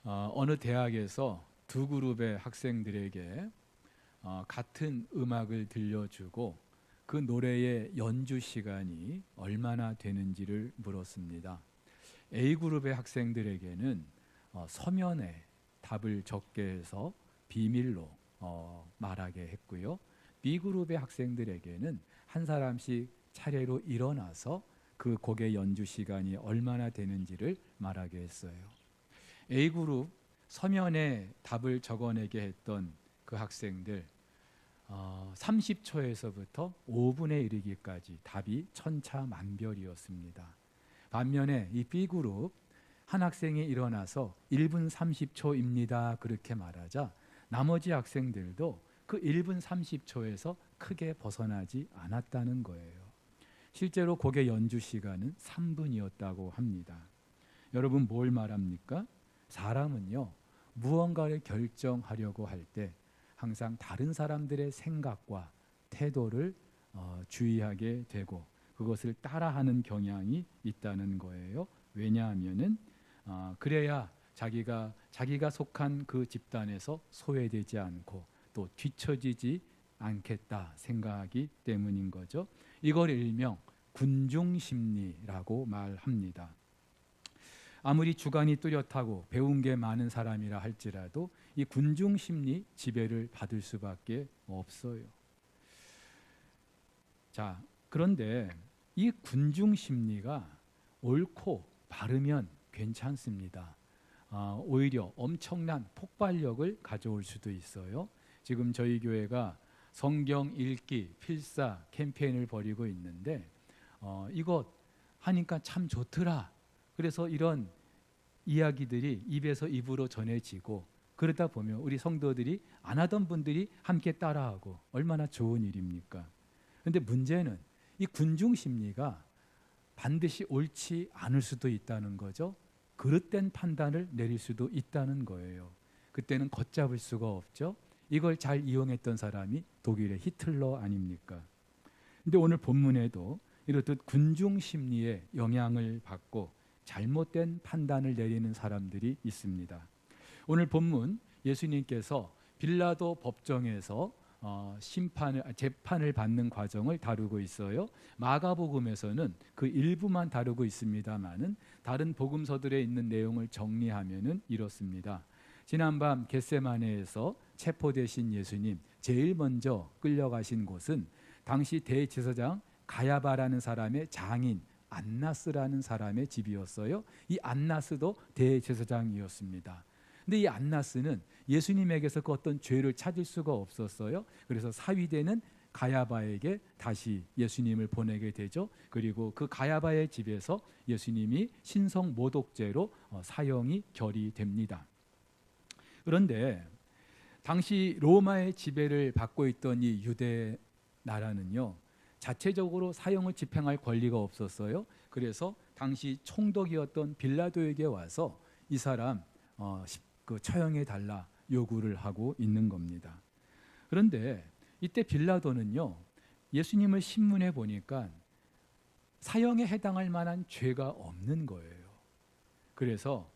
어느 대학에서 두 그룹의 학생들에게 같은 음악을 들려주고 그 노래의 연주 시간이 얼마나 되는지를 물었습니다. A그룹의 학생들에게는 서면에 답을 적게 해서 비밀로 말하게 했고요. B그룹의 학생들에게는 한 사람씩 차례로 일어나서 그 곡의 연주 시간이 얼마나 되는지를 말하게 했어요. A그룹 서면에 답을 적어내게 했던 그 학생들 30초에서부터 5분에 이르기까지 답이 천차만별이었습니다. 반면에 이 B그룹 한 학생이 일어나서 1분 30초입니다 그렇게 말하자 나머지 학생들도 그 1분 30초에서 크게 벗어나지 않았다는 거예요. 실제로 곡의 연주 시간은 3분이었다고 합니다. 여러분 뭘 말합니까? 사람은요 무언가를 결정하려고 할 때 항상 다른 사람들의 생각과 태도를 주의하게 되고 그것을 따라하는 경향이 있다는 거예요. 왜냐하면은 그래야 자기가 속한 그 집단에서 소외되지 않고 또 뒤처지지 않겠다 생각하기 때문인 거죠. 이걸 일명 군중심리라고 말합니다. 아무리 주관이 뚜렷하고 배운 게 많은 사람이라 할지라도 이 군중심리 지배를 받을 수밖에 없어요. 자, 그런데 이 군중심리가 옳고 바르면 괜찮습니다. 오히려 엄청난 폭발력을 가져올 수도 있어요. 지금 저희 교회가 성경 읽기 필사 캠페인을 벌이고 있는데 이것 하니까 참 좋더라. 그래서 이런 이야기들이 입에서 입으로 전해지고 그러다 보면 우리 성도들이 안 하던 분들이 함께 따라하고 얼마나 좋은 일입니까? 그런데 문제는 이 군중심리가 반드시 옳지 않을 수도 있다는 거죠. 그릇된 판단을 내릴 수도 있다는 거예요. 그때는 걷잡을 수가 없죠. 이걸 잘 이용했던 사람이 독일의 히틀러 아닙니까? 근데 오늘 본문에도 이렇듯 군중심리의 영향을 받고 잘못된 판단을 내리는 사람들이 있습니다. 오늘 본문 예수님께서 빌라도 법정에서 재판을 받는 과정을 다루고 있어요. 마가복음에서는 그 일부만 다루고 있습니다만은 다른 복음서들에 있는 내용을 정리하면은 이렇습니다. 지난밤 겟세마네에서 체포되신 예수님 제일 먼저 끌려가신 곳은 당시 대제사장 가야바라는 사람의 장인 안나스라는 사람의 집이었어요. 이 안나스도 대제사장이었습니다. 근데 이 안나스는 예수님에게서 그 어떤 죄를 찾을 수가 없었어요. 그래서 사위되는 가야바에게 다시 예수님을 보내게 되죠. 그리고 그 가야바의 집에서 예수님이 신성 모독죄로 사형이 결의됩니다. 그런데 당시 로마의 지배를 받고 있던 이 유대 나라는요 자체적으로 사형을 집행할 권리가 없었어요. 그래서 당시 총독이었던 빌라도에게 와서 이 사람 처형해 달라 요구를 하고 있는 겁니다. 그런데 이때 빌라도는요 예수님을 신문해 보니까 사형에 해당할 만한 죄가 없는 거예요. 그래서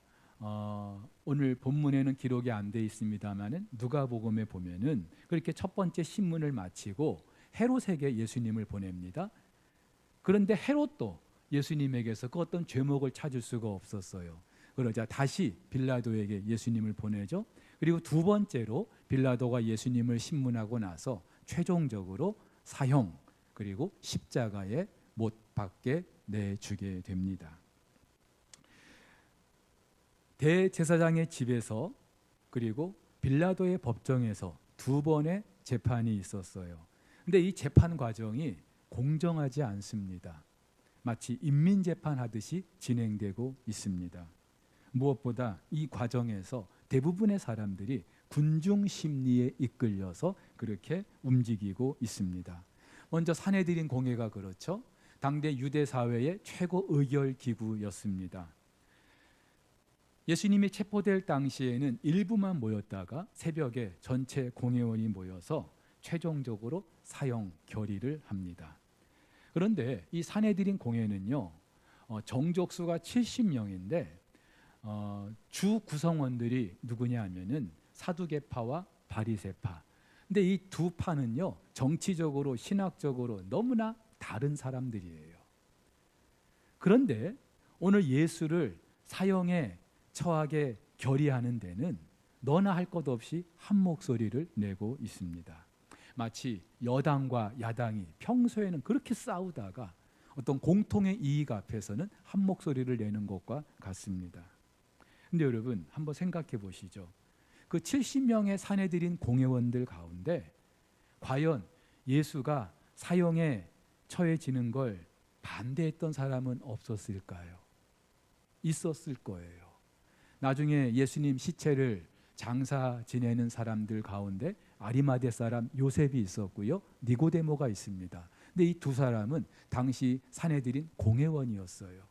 오늘 본문에는 기록이 안 돼 있습니다만은 누가복음에 보면은 그렇게 첫 번째 신문을 마치고 헤롯에게 예수님을 보냅니다. 그런데 헤롯도 예수님에게서 그 어떤 죄목을 찾을 수가 없었어요. 그러자 다시 빌라도에게 예수님을 보내죠. 그리고 두 번째로 빌라도가 예수님을 신문하고 나서 최종적으로 사형 그리고 십자가에 못 박게 내주게 됩니다. 대제사장의 집에서 그리고 빌라도의 법정에서 두 번의 재판이 있었어요. 근데 이 재판 과정이 공정하지 않습니다. 마치 인민재판하듯이 진행되고 있습니다. 무엇보다 이 과정에서 대부분의 사람들이 군중심리에 이끌려서 그렇게 움직이고 있습니다. 먼저 산헤드린 공회가 그렇죠. 당대 유대 사회의 최고 의결 기구였습니다. 예수님이 체포될 당시에는 일부만 모였다가 새벽에 전체 공회원이 모여서 최종적으로 사형 결의를 합니다. 그런데 이 산헤드린 공회는요 정족수가 70명인데 주 구성원들이 누구냐 하면은 사두개파와 바리새파. 근데 이 두 파는요, 정치적으로 신학적으로 너무나 다른 사람들이에요. 그런데 오늘 예수를 사형에 처하게 결의하는 데는 너나 할 것 없이 한 목소리를 내고 있습니다. 마치 여당과 야당이 평소에는 그렇게 싸우다가 어떤 공통의 이익 앞에서는 한 목소리를 내는 것과 같습니다. 근데 여러분 한번 생각해 보시죠. 그 70명의 사내들인 공회원들 가운데 과연 예수가 사형에 처해지는 걸 반대했던 사람은 없었을까요? 있었을 거예요. 나중에 예수님 시체를 장사 지내는 사람들 가운데 아리마대 사람 요셉이 있었고요, 니고데모가 있습니다. 근데 이 두 사람은 당시 사내들인 공회원이었어요.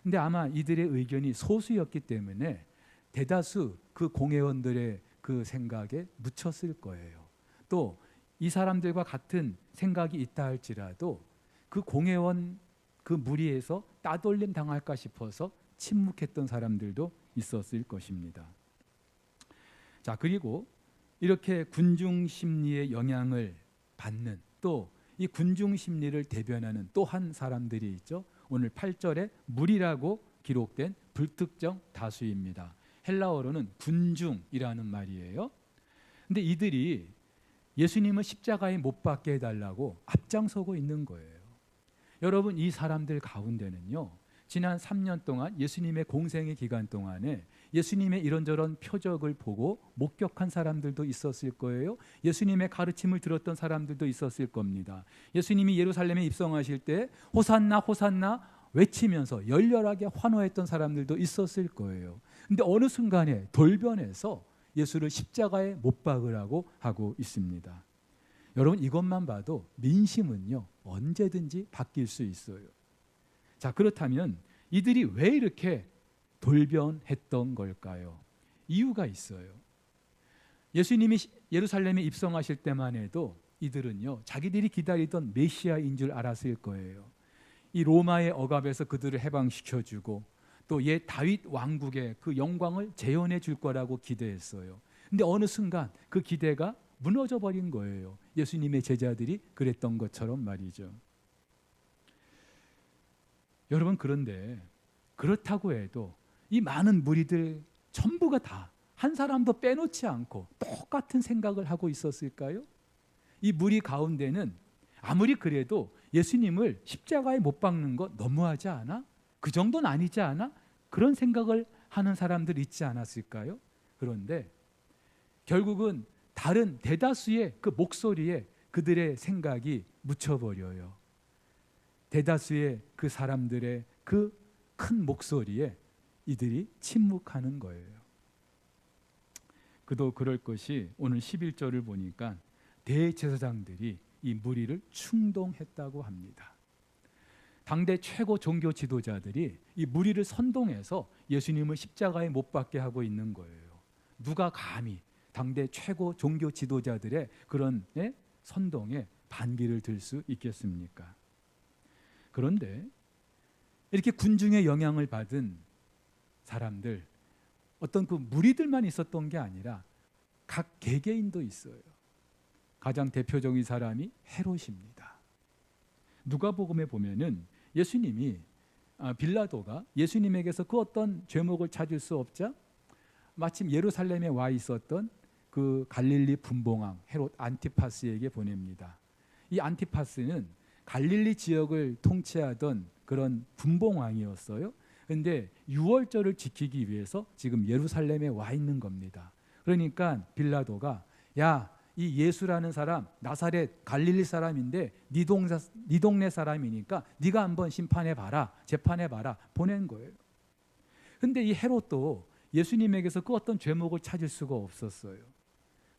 근데 아마 이들의 의견이 소수였기 때문에 대다수 그 공회원들의 그 생각에 묻혔을 거예요. 또 이 사람들과 같은 생각이 있다 할지라도 그 공회원 그 무리에서 따돌림 당할까 싶어서 침묵했던 사람들도 있었을 것입니다. 자, 그리고 이렇게 군중 심리의 영향을 받는, 또 이 군중 심리를 대변하는 또 한 사람들이 있죠. 오늘 8절에 무리라고 기록된 불특정 다수입니다. 헬라어로는 군중이라는 말이에요. 근데 이들이 예수님을 십자가에 못 박게 해달라고 앞장서고 있는 거예요. 여러분, 이 사람들 가운데는요, 지난 3년 동안 예수님의 공생의 기간 동안에 예수님의 이런저런 표적을 보고 목격한 사람들도 있었을 거예요. 예수님의 가르침을 들었던 사람들도 있었을 겁니다. 예수님이 예루살렘에 입성하실 때 호산나 호산나 외치면서 열렬하게 환호했던 사람들도 있었을 거예요. 근데 어느 순간에 돌변해서 예수를 십자가에 못 박으라고 하고 있습니다. 여러분, 이것만 봐도 민심은요, 언제든지 바뀔 수 있어요. 자, 그렇다면 이들이 왜 이렇게 돌변했던 걸까요? 이유가 있어요. 예수님이 예루살렘에 입성하실 때만 해도 이들은요, 자기들이 기다리던 메시아인 줄 알았을 거예요. 이 로마의 억압에서 그들을 해방시켜주고 또 옛 다윗 왕국의 그 영광을 재현해 줄 거라고 기대했어요. 근데 어느 순간 그 기대가 무너져 버린 거예요. 예수님의 제자들이 그랬던 것처럼 말이죠. 여러분, 그런데 그렇다고 해도 이 많은 무리들 전부가 다 한 사람도 빼놓지 않고 똑같은 생각을 하고 있었을까요? 이 무리 가운데는 아무리 그래도 예수님을 십자가에 못 박는 거 너무하지 않아? 그 정도는 아니지 않아? 그런 생각을 하는 사람들 있지 않았을까요? 그런데 결국은 다른 대다수의 그 목소리에 그들의 생각이 묻혀버려요. 대다수의 그 사람들의 그 큰 목소리에 이들이 침묵하는 거예요. 그도 그럴 것이 오늘 11절을 보니까 대제사장들이 이 무리를 충동했다고 합니다. 당대 최고 종교 지도자들이 이 무리를 선동해서 예수님을 십자가에 못 박게 하고 있는 거예요. 누가 감히 당대 최고 종교 지도자들의 그런 선동에 반기를 들 수 있겠습니까? 그런데 이렇게 군중의 영향을 받은 사람들, 어떤 그 무리들만 있었던 게 아니라 각 개개인도 있어요. 가장 대표적인 사람이 헤롯입니다. 누가복음에 보면은 예수님이 빌라도가 예수님에게서 그 어떤 죄목을 찾을 수 없자 마침 예루살렘에 와 있었던 그 갈릴리 분봉왕 헤롯 안티파스에게 보냅니다. 이 안티파스는 갈릴리 지역을 통치하던 그런 분봉왕이었어요. 그런데 유월절을 지키기 위해서 지금 예루살렘에 와 있는 겁니다. 그러니까 빌라도가 야, 이 예수라는 사람 나사렛 갈릴리 사람인데 네 동네 사람이니까 네가 한번 심판해봐라, 재판해봐라 보낸 거예요. 그런데 이 헤롯도 예수님에게서 그 어떤 죄목을 찾을 수가 없었어요.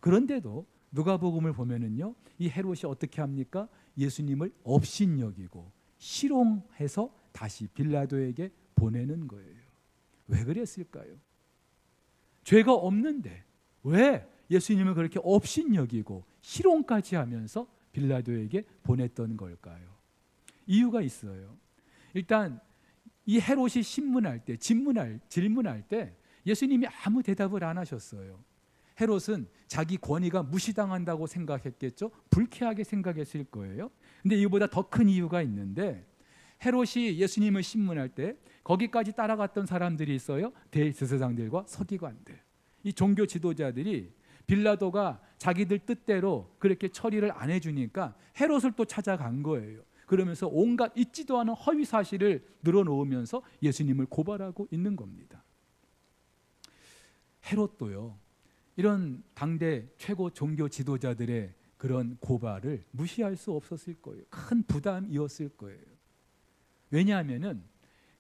그런데도 누가복음을 보면은요, 이 헤롯이 어떻게 합니까? 예수님을 업신여기고 실용해서 다시 빌라도에게 보내는 거예요. 왜 그랬을까요? 죄가 없는데 왜 예수님을 그렇게 업신여기고 실용까지 하면서 빌라도에게 보냈던 걸까요? 이유가 있어요. 일단 이 헤롯이 질문할 때 예수님이 아무 대답을 안 하셨어요. 헤롯은 자기 권위가 무시당한다고 생각했겠죠. 불쾌하게 생각했을 거예요. 근데 이보다 더 큰 이유가 있는데, 헤롯이 예수님을 신문할 때 거기까지 따라갔던 사람들이 있어요. 대제사장들과 서기관들. 이 종교 지도자들이 빌라도가 자기들 뜻대로 그렇게 처리를 안 해주니까 헤롯을 또 찾아간 거예요. 그러면서 온갖 있지도 않은 허위 사실을 늘어놓으면서 예수님을 고발하고 있는 겁니다. 헤롯도요, 이런 당대 최고 종교 지도자들의 그런 고발을 무시할 수 없었을 거예요. 큰 부담이었을 거예요. 왜냐하면은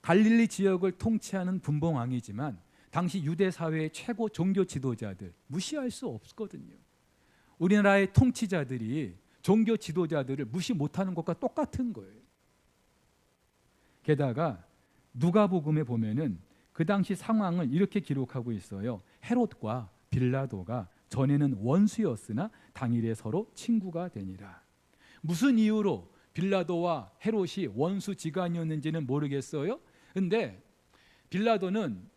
갈릴리 지역을 통치하는 분봉왕이지만 당시 유대 사회의 최고 종교 지도자들 무시할 수 없거든요. 우리나라의 통치자들이 종교 지도자들을 무시 못하는 것과 똑같은 거예요. 게다가 누가복음에 보면은 그 당시 상황을 이렇게 기록하고 있어요. 헤롯과 빌라도가 전에는 원수였으나 당일에 서로 친구가 되니라. 무슨 이유로 빌라도와 헤롯이 원수지간이었는지는 모르겠어요. 근데 빌라도는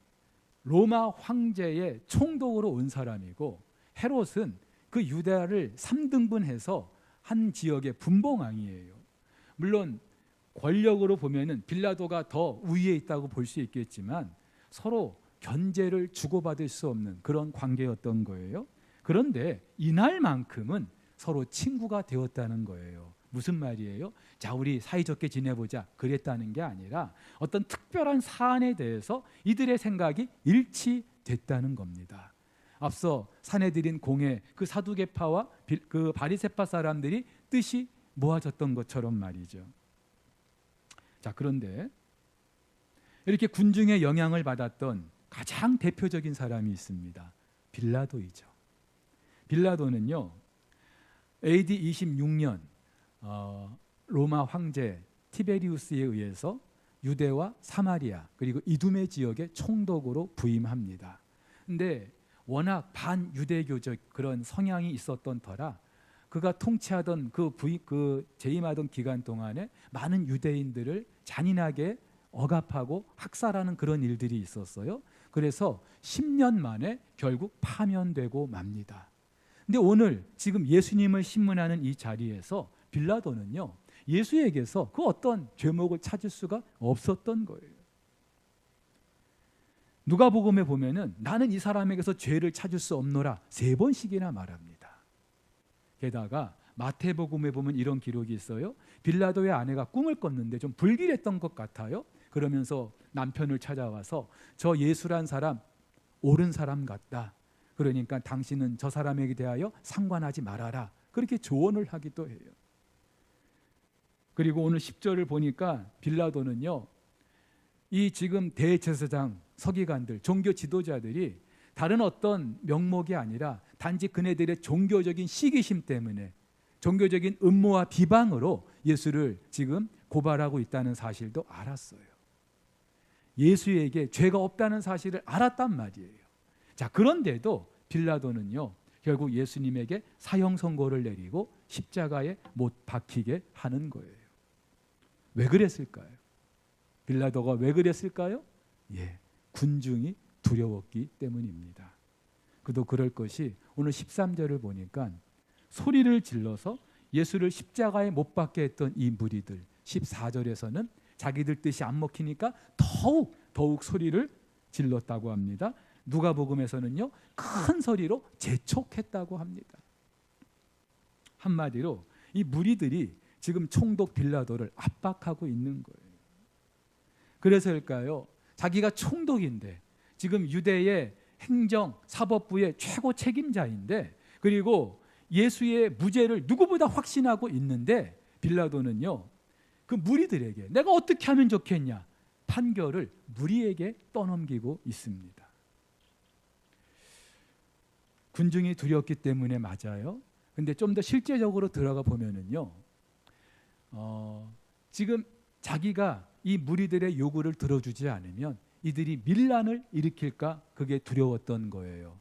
로마 황제의 총독으로 온 사람이고, 헤롯은 그 유대를 3등분해서 한 지역의 분봉왕이에요. 물론 권력으로 보면은 빌라도가 더 우위에 있다고 볼 수 있겠지만 서로 견제를 주고받을 수 없는 그런 관계였던 거예요. 그런데 이날만큼은 서로 친구가 되었다는 거예요. 무슨 말이에요? 자, 우리 사이좋게 지내보자 그랬다는 게 아니라 어떤 특별한 사안에 대해서 이들의 생각이 일치됐다는 겁니다. 앞서 사내들인 공회 그 사두개파와 그 바리새파 사람들이 뜻이 모아졌던 것처럼 말이죠. 자, 그런데 이렇게 군중의 영향을 받았던 가장 대표적인 사람이 있습니다. 빌라도이죠. 빌라도는요, AD 26년 로마 황제 티베리우스에 의해서 유대와 사마리아 그리고 이두메 지역의 총독으로 부임합니다. 근데 워낙 반유대교적 그런 성향이 있었던 터라 그가 통치하던 그 재임하던 기간 동안에 많은 유대인들을 잔인하게 억압하고 학살하는 그런 일들이 있었어요. 그래서 10년 만에 결국 파면되고 맙니다. 근데 오늘 지금 예수님을 신문하는 이 자리에서 빌라도는요, 예수에게서 그 어떤 죄목을 찾을 수가 없었던 거예요. 누가복음에 보면은 나는 이 사람에게서 죄를 찾을 수 없노라 3번씩이나 말합니다. 게다가 마태복음에 보면 이런 기록이 있어요. 빌라도의 아내가 꿈을 꿨는데 좀 불길했던 것 같아요. 그러면서 남편을 찾아와서 저 예수란 사람 옳은 사람 같다. 그러니까 당신은 저 사람에게 대하여 상관하지 말아라. 그렇게 조언을 하기도 해요. 그리고 오늘 10절을 보니까 빌라도는요, 이 지금 대제사장, 서기관들, 종교 지도자들이 다른 어떤 명목이 아니라 단지 그네들의 종교적인 시기심 때문에 종교적인 음모와 비방으로 예수를 지금 고발하고 있다는 사실도 알았어요. 예수에게 죄가 없다는 사실을 알았단 말이에요. 자, 그런데도 빌라도는요, 결국 예수님에게 사형 선고를 내리고 십자가에 못 박히게 하는 거예요. 왜 그랬을까요? 빌라도가 왜 그랬을까요? 군중이 두려웠기 때문입니다. 그도 그럴 것이 오늘 13절을 보니까 소리를 질러서 예수를 십자가에 못 박게 했던 이 무리들, 14절에서는 자기들 뜻이 안 먹히니까 더욱 소리를 질렀다고 합니다. 누가복음에서는요, 큰 소리로 재촉했다고 합니다. 한마디로 이 무리들이 지금 총독 빌라도를 압박하고 있는 거예요. 그래서일까요? 자기가 총독인데 지금 유대의 행정 사법부의 최고 책임자인데, 그리고 예수의 무죄를 누구보다 확신하고 있는데 빌라도는요, 그 무리들에게 내가 어떻게 하면 좋겠냐 판결을 무리에게 떠넘기고 있습니다. 군중이 두렵기 때문에 맞아요. 근데 좀 더 실제적으로 들어가 보면은요, 지금 자기가 이 무리들의 요구를 들어주지 않으면 이들이 밀란을 일으킬까 그게 두려웠던 거예요.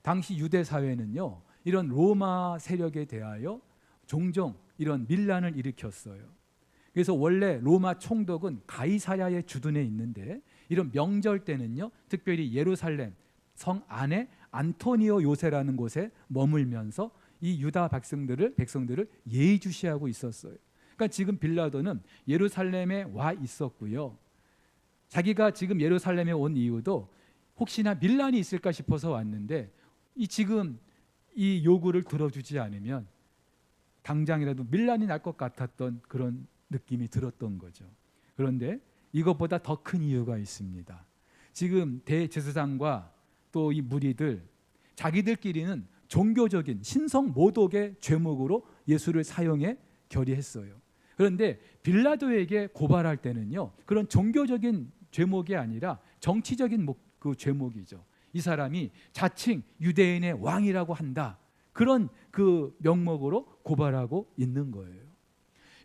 당시 유대 사회는요, 이런 로마 세력에 대하여 종종 이런 밀란을 일으켰어요. 그래서 원래 로마 총독은 가이사랴의 주둔에 있는데 이런 명절 때는요, 특별히 예루살렘 성 안에 안토니오 요새라는 곳에 머물면서 이 유다 백성들을 예의주시하고 있었어요. 그러니까 지금 빌라도는 예루살렘에 와 있었고요. 자기가 지금 예루살렘에 온 이유도 혹시나 밀란이 있을까 싶어서 왔는데 지금 이 요구를 들어주지 않으면 당장이라도 밀란이 날 것 같았던 그런 느낌이 들었던 거죠. 그런데 이것보다 더 큰 이유가 있습니다. 지금 대제사장과 또 이 무리들 자기들끼리는 종교적인 신성 모독의 죄목으로 예수를 사형에 결의했어요. 그런데 빌라도에게 고발할 때는요, 그런 종교적인 죄목이 아니라 정치적인 그 죄목이죠. 이 사람이 자칭 유대인의 왕이라고 한다, 그런 그 명목으로 고발하고 있는 거예요.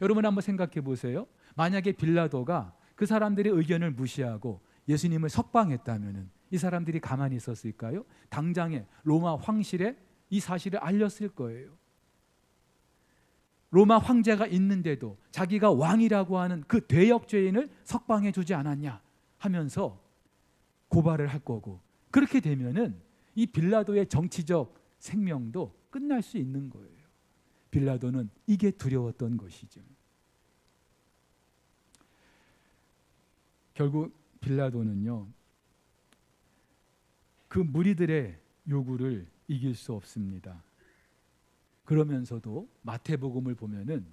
여러분 한번 생각해 보세요. 만약에 빌라도가 그 사람들의 의견을 무시하고 예수님을 석방했다면 이 사람들이 가만히 있었을까요? 당장에 로마 황실에 이 사실을 알렸을 거예요. 로마 황제가 있는데도 자기가 왕이라고 하는 그 대역죄인을 석방해 주지 않았냐 하면서 고발을 할 거고, 그렇게 되면은 이 빌라도의 정치적 생명도 끝날 수 있는 거예요. 빌라도는 이게 두려웠던 것이죠. 결국 빌라도는요, 그 무리들의 요구를 이길 수 없습니다. 그러면서도 마태복음을 보면은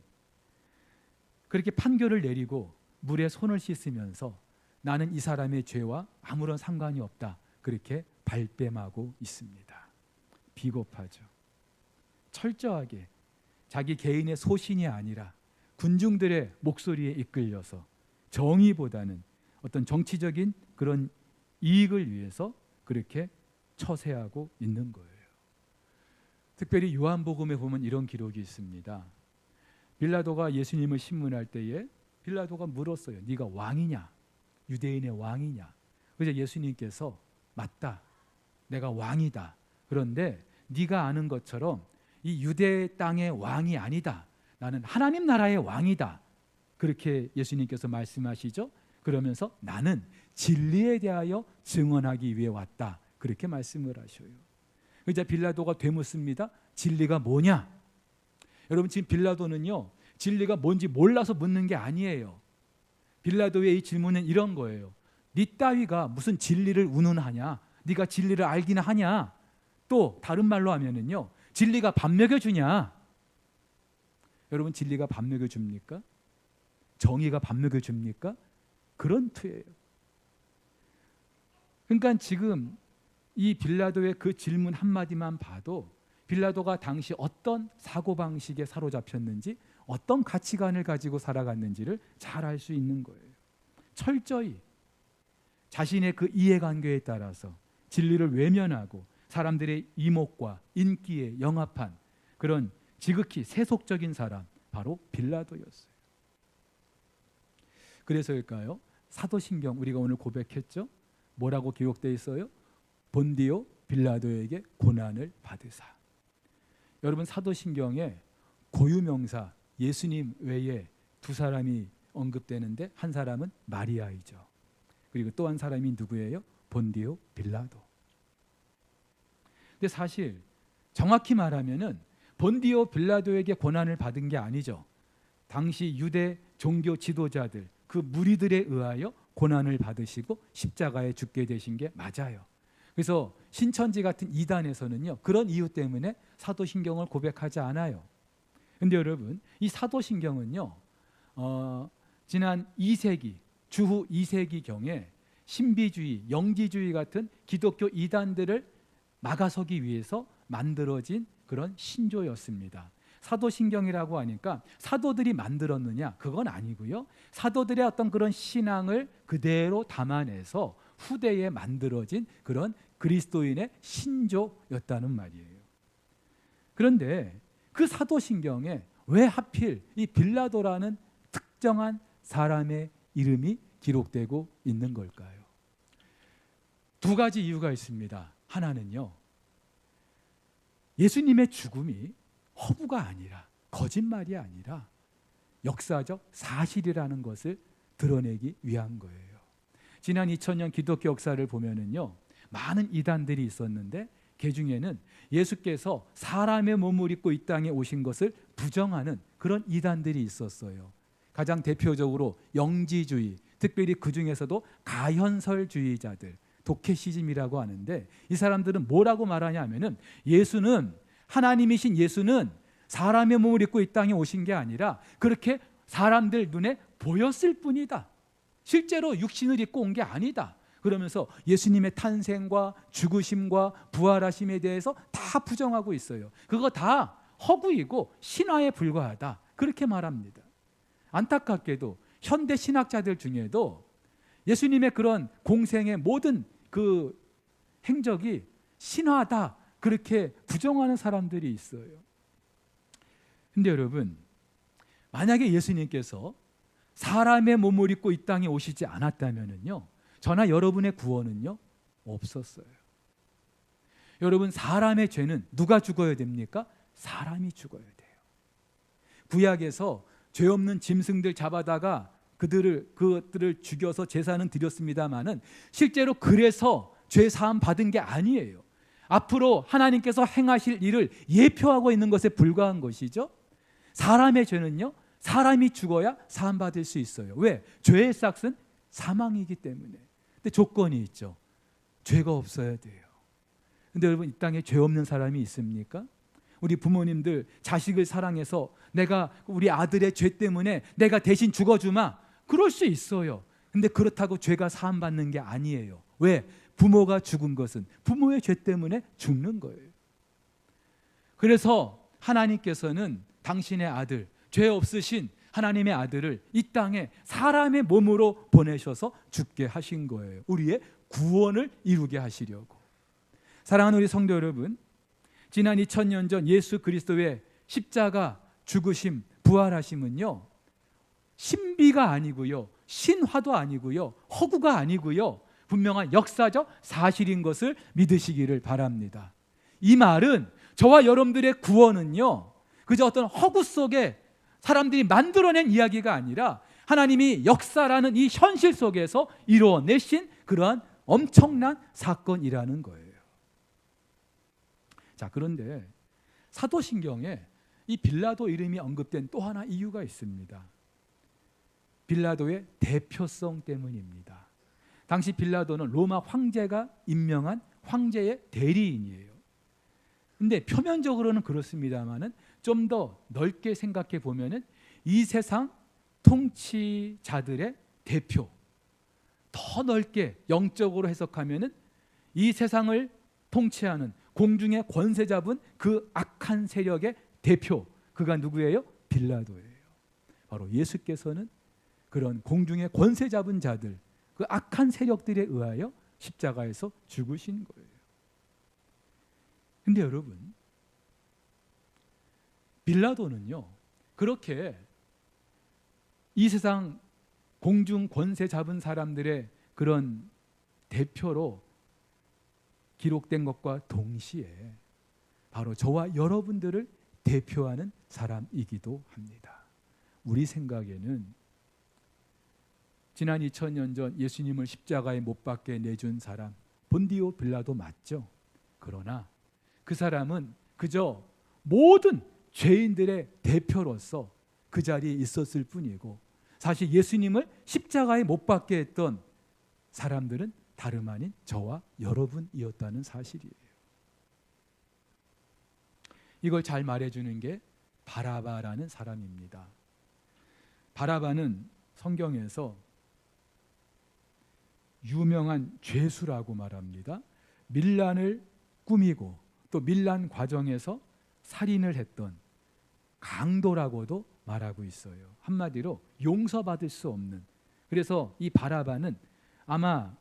그렇게 판결을 내리고 물에 손을 씻으면서 나는 이 사람의 죄와 아무런 상관이 없다, 그렇게 발뺌하고 있습니다. 비겁하죠. 철저하게 자기 개인의 소신이 아니라 군중들의 목소리에 이끌려서 정의보다는 어떤 정치적인 그런 이익을 위해서 그렇게 처세하고 있는 거예요. 특별히 요한복음에 보면 이런 기록이 있습니다. 빌라도가 예수님을 신문할 때에 빌라도가 물었어요. 네가 왕이냐? 유대인의 왕이냐? 그래서 예수님께서 맞다, 내가 왕이다. 그런데 네가 아는 것처럼 이 유대 땅의 왕이 아니다, 나는 하나님 나라의 왕이다, 그렇게 예수님께서 말씀하시죠. 그러면서 나는 진리에 대하여 증언하기 위해 왔다, 그렇게 말씀을 하셔요. 이제 빌라도가 되묻습니다. 진리가 뭐냐? 여러분, 지금 빌라도는요, 진리가 뭔지 몰라서 묻는 게 아니에요. 빌라도의 이 질문은 이런 거예요. 네 따위가 무슨 진리를 운운하냐? 네가 진리를 알기나 하냐? 또 다른 말로 하면은요, 진리가 밥 먹여주냐? 여러분, 진리가 밥 먹여줍니까? 정의가 밥 먹여줍니까? 그런 투예요. 그러니까 지금 이 빌라도의 그 질문 한마디만 봐도 빌라도가 당시 어떤 사고방식에 사로잡혔는지, 어떤 가치관을 가지고 살아갔는지를 잘 알 수 있는 거예요. 철저히 자신의 그 이해관계에 따라서 진리를 외면하고 사람들의 이목과 인기에 영합한 그런 지극히 세속적인 사람, 바로 빌라도였어요. 그래서일까요? 사도신경 우리가 오늘 고백했죠? 뭐라고 기록되어 있어요? 본디오 빌라도에게 고난을 받으사. 여러분, 사도신경에 고유명사 예수님 외에 두 사람이 언급되는데 한 사람은 마리아이죠. 그리고 또 한 사람이 누구예요? 본디오 빌라도. 근데 사실 정확히 말하면은 본디오 빌라도에게 고난을 받은 게 아니죠. 당시 유대 종교 지도자들, 그 무리들에 의하여 고난을 받으시고 십자가에 죽게 되신 게 맞아요. 그래서 신천지 같은 이단에서는요, 그런 이유 때문에 사도신경을 고백하지 않아요. 근데 여러분, 이 사도신경은요, 지난 2세기, 주후 2세기경에 신비주의, 영지주의 같은 기독교 이단들을 막아서기 위해서 만들어진 그런 신조였습니다. 사도신경이라고 하니까 사도들이 만들었느냐? 그건 아니고요. 사도들의 어떤 그런 신앙을 그대로 담아내서 후대에 만들어진 그런 그리스도인의 신조였다는 말이에요. 그런데 그 사도신경에 왜 하필 이 빌라도라는 특정한 사람의 이름이 기록되고 있는 걸까요? 두 가지 이유가 있습니다. 하나는요, 예수님의 죽음이 허구가 아니라, 거짓말이 아니라 역사적 사실이라는 것을 드러내기 위한 거예요. 지난 2000년 기독교 역사를 보면은요, 많은 이단들이 있었는데 그 중에는 예수께서 사람의 몸을 입고 이 땅에 오신 것을 부정하는 그런 이단들이 있었어요. 가장 대표적으로 영지주의, 특별히 그 중에서도 가현설주의자들, 도케시즘이라고 하는데, 이 사람들은 뭐라고 말하냐면은 예수는, 하나님이신 예수는 사람의 몸을 입고 이 땅에 오신 게 아니라 그렇게 사람들 눈에 보였을 뿐이다. 실제로 육신을 입고 온 게 아니다. 그러면서 예수님의 탄생과 죽으심과 부활하심에 대해서 다 부정하고 있어요. 그거 다 허구이고 신화에 불과하다. 그렇게 말합니다. 안타깝게도 현대 신학자들 중에도 예수님의 그런 공생의 모든 그 행적이 신화다. 그렇게 부정하는 사람들이 있어요. 근데 여러분, 만약에 예수님께서 사람의 몸을 입고 이 땅에 오시지 않았다면요, 저나 여러분의 구원은요 없었어요. 여러분, 사람의 죄는 누가 죽어야 됩니까? 사람이 죽어야 돼요. 구약에서 죄 없는 짐승들 잡아다가 그들을 죽여서 제사는 드렸습니다마는 실제로 그래서 죄 사함 받은 게 아니에요. 앞으로 하나님께서 행하실 일을 예표하고 있는 것에 불과한 것이죠. 사람의 죄는요, 사람이 죽어야 사함 받을 수 있어요. 왜? 죄의 삭은 사망이기 때문에. 근데 조건이 있죠. 죄가 없어야 돼요. 근데 여러분, 이 땅에 죄 없는 사람이 있습니까? 우리 부모님들 자식을 사랑해서 내가 우리 아들의 죄 때문에 내가 대신 죽어주마, 그럴 수 있어요. 근데 그렇다고 죄가 사함 받는 게 아니에요. 왜? 부모가 죽은 것은 부모의 죄 때문에 죽는 거예요. 그래서 하나님께서는 당신의 아들, 죄 없으신 하나님의 아들을 이 땅에 사람의 몸으로 보내셔서 죽게 하신 거예요. 우리의 구원을 이루게 하시려고. 사랑하는 우리 성도 여러분, 지난 2000년 전 예수 그리스도의 십자가 죽으심, 부활하심은요, 신비가 아니고요, 신화도 아니고요, 허구가 아니고요, 분명한 역사적 사실인 것을 믿으시기를 바랍니다. 이 말은 저와 여러분들의 구원은요, 그저 어떤 허구 속에 사람들이 만들어낸 이야기가 아니라 하나님이 역사라는 이 현실 속에서 이루어내신 그러한 엄청난 사건이라는 거예요. 자, 그런데 사도신경에 이 빌라도 이름이 언급된 또 하나 이유가 있습니다. 빌라도의 대표성 때문입니다. 당시 빌라도는 로마 황제가 임명한 황제의 대리인이에요. 근데 표면적으로는 그렇습니다만은 좀 더 넓게 생각해 보면은 이 세상 통치자들의 대표, 더 넓게 영적으로 해석하면은 이 세상을 통치하는 공중의 권세 잡은 그 악한 세력의 대표, 그가 누구예요? 빌라도예요. 바로 예수께서는 그런 공중의 권세 잡은 자들, 그 악한 세력들에 의하여 십자가에서 죽으신 거예요. 근데 여러분, 빌라도는요, 그렇게 이 세상 공중 권세 잡은 사람들의 그런 대표로 기록된 것과 동시에 바로 저와 여러분들을 대표하는 사람이기도 합니다. 우리 생각에는 지난 2000년 전 예수님을 십자가에 못 박게 내준 사람 본디오 빌라도 맞죠? 그러나 그 사람은 그저 모든 죄인들의 대표로서 그 자리에 있었을 뿐이고, 사실 예수님을 십자가에 못 박게 했던 사람들은 다름 아닌 저와 여러분이었다는 사실이에요. 이걸 잘 말해주는 게 바라바라는 사람입니다. 바라바는 성경에서 유명한 죄수라고 말합니다. 밀란을 꾸미고 또 밀란 과정에서 살인을 했던 강도라고도 말하고 있어요. 한마디로 용서받을 수 없는. 그래서 이 바라바는 아마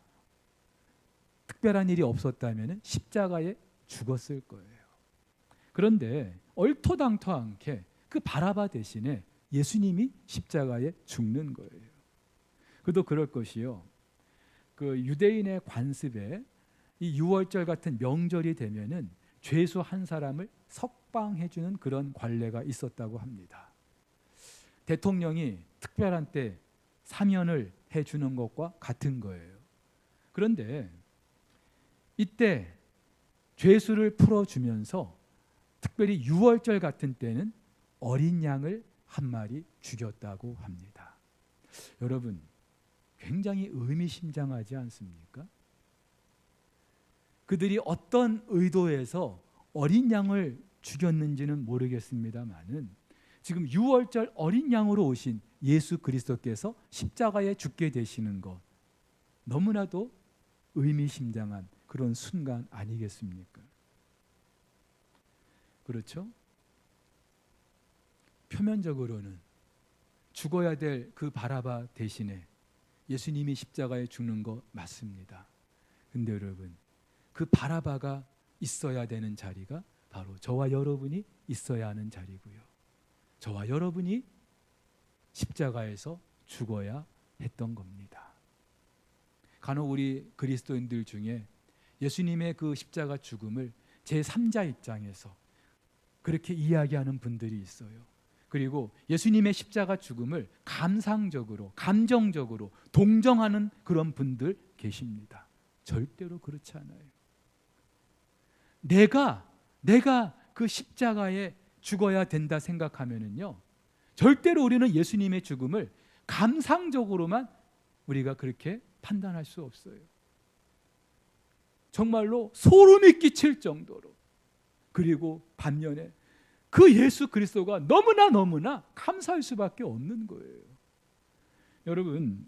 특별한 일이 없었다면 십자가에 죽었을 거예요. 그런데 얼토당토 않게 그 바라바 대신에 예수님이 십자가에 죽는 거예요. 그도 그럴 것이요, 그 유대인의 관습에 이 유월절 같은 명절이 되면은 죄수 한 사람을 석방해주는 그런 관례가 있었다고 합니다. 대통령이 특별한 때 사면을 해주는 것과 같은 거예요. 그런데 이때 죄수를 풀어주면서 특별히 유월절 같은 때는 어린 양을 한 마리 죽였다고 합니다. 여러분, 굉장히 의미심장하지 않습니까? 그들이 어떤 의도에서 어린 양을 죽였는지는 모르겠습니다만은 지금 유월절 어린 양으로 오신 예수 그리스도께서 십자가에 죽게 되시는 것, 너무나도 의미심장한 그런 순간 아니겠습니까? 그렇죠? 표면적으로는 죽어야 될 그 바라바 대신에 예수님이 십자가에 죽는 거 맞습니다. 근데 여러분, 그 바라바가 있어야 되는 자리가 바로 저와 여러분이 있어야 하는 자리고요. 저와 여러분이 십자가에서 죽어야 했던 겁니다. 간혹 우리 그리스도인들 중에 예수님의 그 십자가 죽음을 제3자 입장에서 그렇게 이야기하는 분들이 있어요. 그리고 예수님의 십자가 죽음을 감상적으로, 감정적으로 동정하는 그런 분들 계십니다. 절대로 그렇지 않아요. 내가 그 십자가에 죽어야 된다 생각하면은요, 절대로 우리는 예수님의 죽음을 감상적으로만 우리가 그렇게 판단할 수 없어요. 정말로 소름이 끼칠 정도로, 그리고 반면에 그 예수 그리스도가 너무나 감사할 수밖에 없는 거예요. 여러분,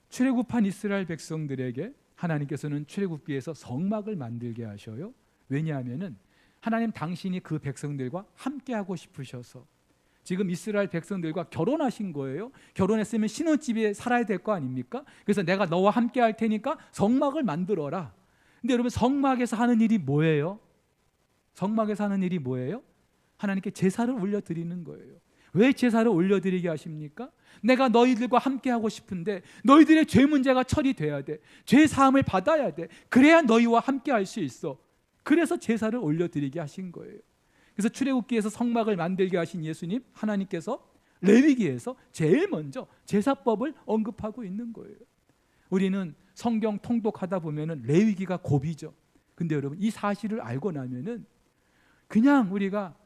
출애굽한 이스라엘 백성들에게 하나님께서는 출애굽기에서 성막을 만들게 하셔요. 왜냐하면은 하나님 당신이 그 백성들과 함께하고 싶으셔서. 지금 이스라엘 백성들과 결혼하신 거예요. 결혼했으면 신혼집에 살아야 될 거 아닙니까? 그래서 내가 너와 함께 할 테니까 성막을 만들어라. 근데 여러분, 성막에서 하는 일이 뭐예요? 성막에서 하는 일이 뭐예요? 하나님께 제사를 올려드리는 거예요. 왜 제사를 올려드리게 하십니까? 내가 너희들과 함께하고 싶은데 너희들의 죄 문제가 처리돼야 돼. 죄 사함을 받아야 돼. 그래야 너희와 함께할 수 있어. 그래서 제사를 올려드리게 하신 거예요. 그래서 출애굽기에서 성막을 만들게 하신 예수님, 하나님께서 레위기에서 제일 먼저 제사법을 언급하고 있는 거예요. 우리는 성경 통독하다 보면은 레위기가 고비죠. 근데 여러분, 이 사실을 알고 나면은 그냥 우리가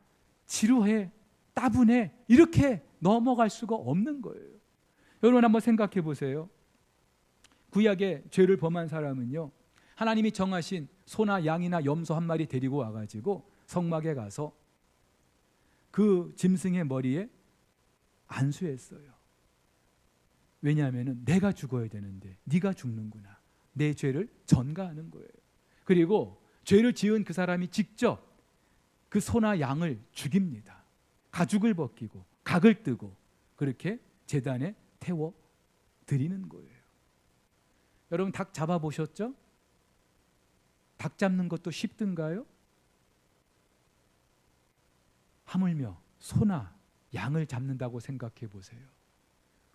지루해, 따분해 이렇게 넘어갈 수가 없는 거예요. 여러분, 한번 생각해 보세요. 구약에 죄를 범한 사람은요, 하나님이 정하신 소나 양이나 염소 한 마리 데리고 와가지고 성막에 가서 그 짐승의 머리에 안수했어요. 왜냐하면 내가 죽어야 되는데 네가 죽는구나. 내 죄를 전가하는 거예요. 그리고 죄를 지은 그 사람이 직접 그 소나 양을 죽입니다. 가죽을 벗기고 각을 뜨고 그렇게 제단에 태워 드리는 거예요. 여러분, 닭 잡아보셨죠? 닭 잡는 것도 쉽던가요? 하물며 소나 양을 잡는다고 생각해 보세요.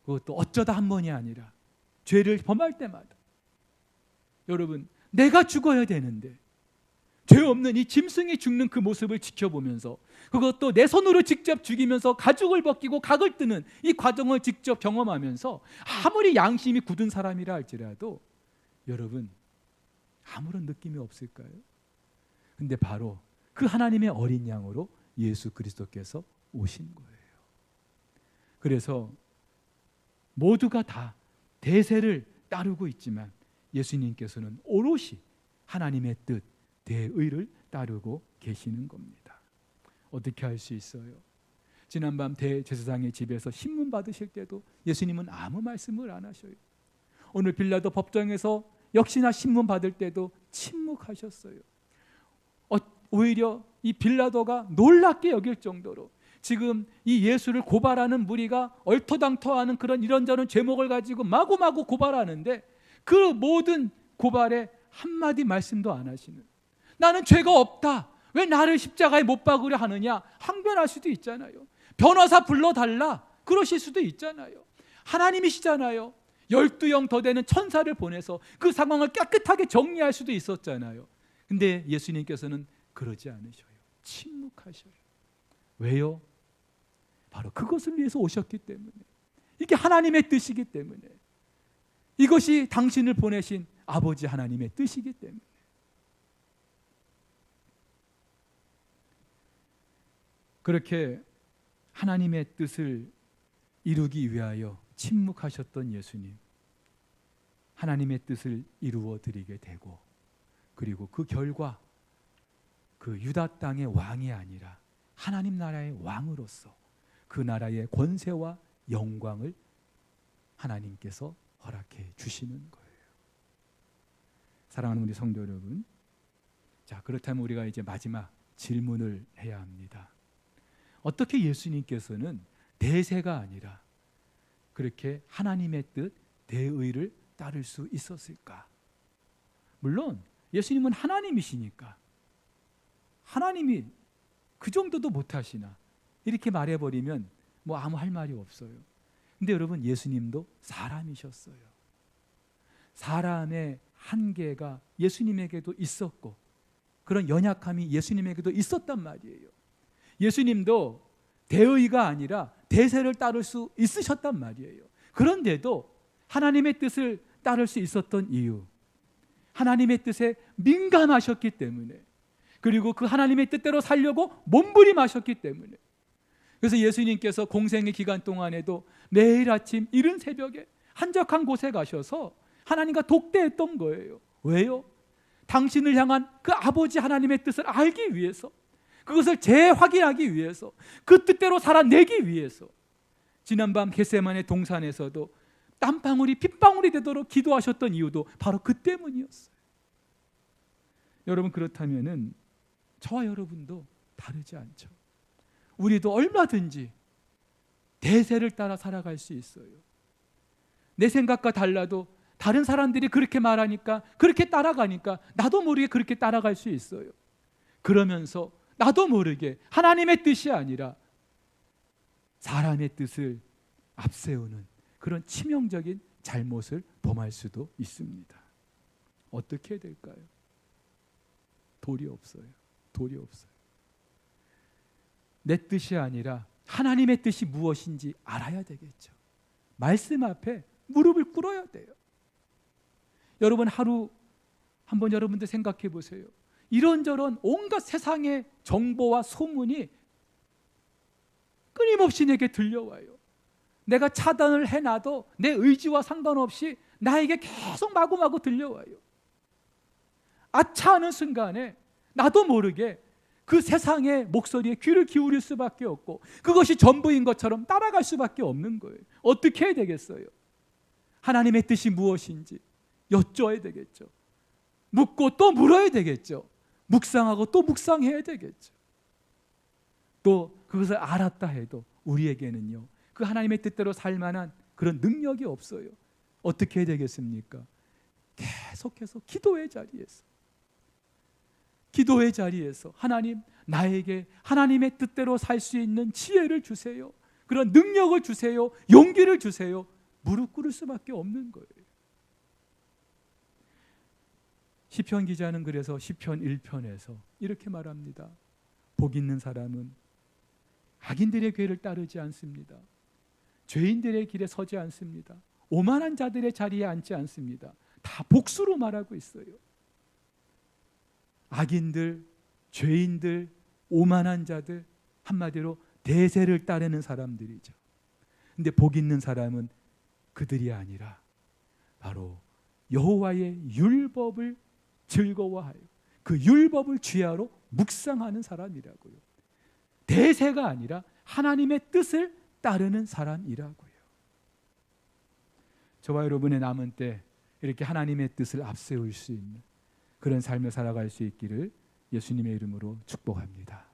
그것도 어쩌다 한 번이 아니라 죄를 범할 때마다. 여러분, 내가 죽어야 되는데 죄 없는 이 짐승이 죽는 그 모습을 지켜보면서, 그것도 내 손으로 직접 죽이면서 가죽을 벗기고 각을 뜨는 이 과정을 직접 경험하면서 아무리 양심이 굳은 사람이라 할지라도 여러분, 아무런 느낌이 없을까요? 근데 바로 그 하나님의 어린 양으로 예수 그리스도께서 오신 거예요. 그래서 모두가 다 대세를 따르고 있지만 예수님께서는 오롯이 하나님의 뜻, 대의를 따르고 계시는 겁니다. 어떻게 할 수 있어요? 지난밤 대제사장의 집에서 신문 받으실 때도 예수님은 아무 말씀을 안 하셔요. 오늘 빌라도 법정에서 역시나 신문 받을 때도 침묵하셨어요. 오히려 이 빌라도가 놀랍게 여길 정도로 지금 이 예수를 고발하는 무리가 얼토당토하는 그런 이런저런 죄목을 가지고 마구마구 고발하는데 그 모든 고발에 한마디 말씀도 안 하시는, 나는 죄가 없다, 왜 나를 십자가에 못 박으려 하느냐 항변할 수도 있잖아요. 변호사 불러달라 그러실 수도 있잖아요. 하나님이시잖아요. 12영 더 되는 천사를 보내서 그 상황을 깨끗하게 정리할 수도 있었잖아요. 근데 예수님께서는 그러지 않으셔요. 침묵하셔요. 왜요? 바로 그것을 위해서 오셨기 때문에, 이게 하나님의 뜻이기 때문에, 이것이 당신을 보내신 아버지 하나님의 뜻이기 때문에. 그렇게 하나님의 뜻을 이루기 위하여 침묵하셨던 예수님, 하나님의 뜻을 이루어 드리게 되고, 그리고 그 결과 그 유다 땅의 왕이 아니라 하나님 나라의 왕으로서 그 나라의 권세와 영광을 하나님께서 허락해 주시는 거예요. 사랑하는 우리 성도 여러분, 자, 그렇다면 우리가 이제 마지막 질문을 해야 합니다. 어떻게 예수님께서는 대세가 아니라 그렇게 하나님의 뜻, 대의를 따를 수 있었을까? 물론 예수님은 하나님이시니까 하나님이 그 정도도 못하시나 이렇게 말해버리면 뭐 아무 할 말이 없어요. 근데 여러분, 예수님도 사람이셨어요. 사람의 한계가 예수님에게도 있었고 그런 연약함이 예수님에게도 있었단 말이에요. 예수님도 대의가 아니라 대세를 따를 수 있으셨단 말이에요. 그런데도 하나님의 뜻을 따를 수 있었던 이유, 하나님의 뜻에 민감하셨기 때문에, 그리고 그 하나님의 뜻대로 살려고 몸부림하셨기 때문에. 그래서 예수님께서 공생의 기간 동안에도 매일 아침 이른 새벽에 한적한 곳에 가셔서 하나님과 독대했던 거예요. 왜요? 당신을 향한 그 아버지 하나님의 뜻을 알기 위해서, 그것을 재확인하기 위해서, 그 뜻대로 살아내기 위해서. 지난밤 겟세마네 동산에서도 땀방울이 핏방울이 되도록 기도하셨던 이유도 바로 그 때문이었어요. 여러분, 그렇다면은 저와 여러분도 다르지 않죠. 우리도 얼마든지 대세를 따라 살아갈 수 있어요. 내 생각과 달라도 다른 사람들이 그렇게 말하니까, 그렇게 따라가니까 나도 모르게 그렇게 따라갈 수 있어요. 그러면서 나도 모르게 하나님의 뜻이 아니라 사람의 뜻을 앞세우는 그런 치명적인 잘못을 범할 수도 있습니다. 어떻게 해야 될까요? 도리 없어요. 도리 없어요. 내 뜻이 아니라 하나님의 뜻이 무엇인지 알아야 되겠죠. 말씀 앞에 무릎을 꿇어야 돼요. 여러분, 하루 한번 여러분들 생각해 보세요. 이런저런 온갖 세상의 정보와 소문이 끊임없이 내게 들려와요. 내가 차단을 해놔도 내 의지와 상관없이 나에게 계속 마구마구 들려와요. 아차 하는 순간에 나도 모르게 그 세상의 목소리에 귀를 기울일 수밖에 없고, 그것이 전부인 것처럼 따라갈 수밖에 없는 거예요. 어떻게 해야 되겠어요? 하나님의 뜻이 무엇인지 여쭤야 되겠죠. 묻고 또 물어야 되겠죠. 묵상하고 또 묵상해야 되겠죠. 또 그것을 알았다 해도 우리에게는요, 그 하나님의 뜻대로 살 만한 그런 능력이 없어요. 어떻게 해야 되겠습니까? 계속해서 기도의 자리에서 하나님, 나에게 하나님의 뜻대로 살 수 있는 지혜를 주세요. 그런 능력을 주세요. 용기를 주세요. 무릎 꿇을 수밖에 없는 거예요. 시편 기자는 그래서 시편 1편에서 이렇게 말합니다. 복 있는 사람은 악인들의 궤를 따르지 않습니다. 죄인들의 길에 서지 않습니다. 오만한 자들의 자리에 앉지 않습니다. 다 복수로 말하고 있어요. 악인들, 죄인들, 오만한 자들, 한마디로 대세를 따르는 사람들이죠. 근데 복 있는 사람은 그들이 아니라 바로 여호와의 율법을 즐거워하여 그 율법을 주야로 묵상하는 사람이라고요. 대세가 아니라 하나님의 뜻을 따르는 사람이라고요. 저와 여러분의 남은 때 이렇게 하나님의 뜻을 앞세울 수 있는 그런 삶을 살아갈 수 있기를 예수님의 이름으로 축복합니다.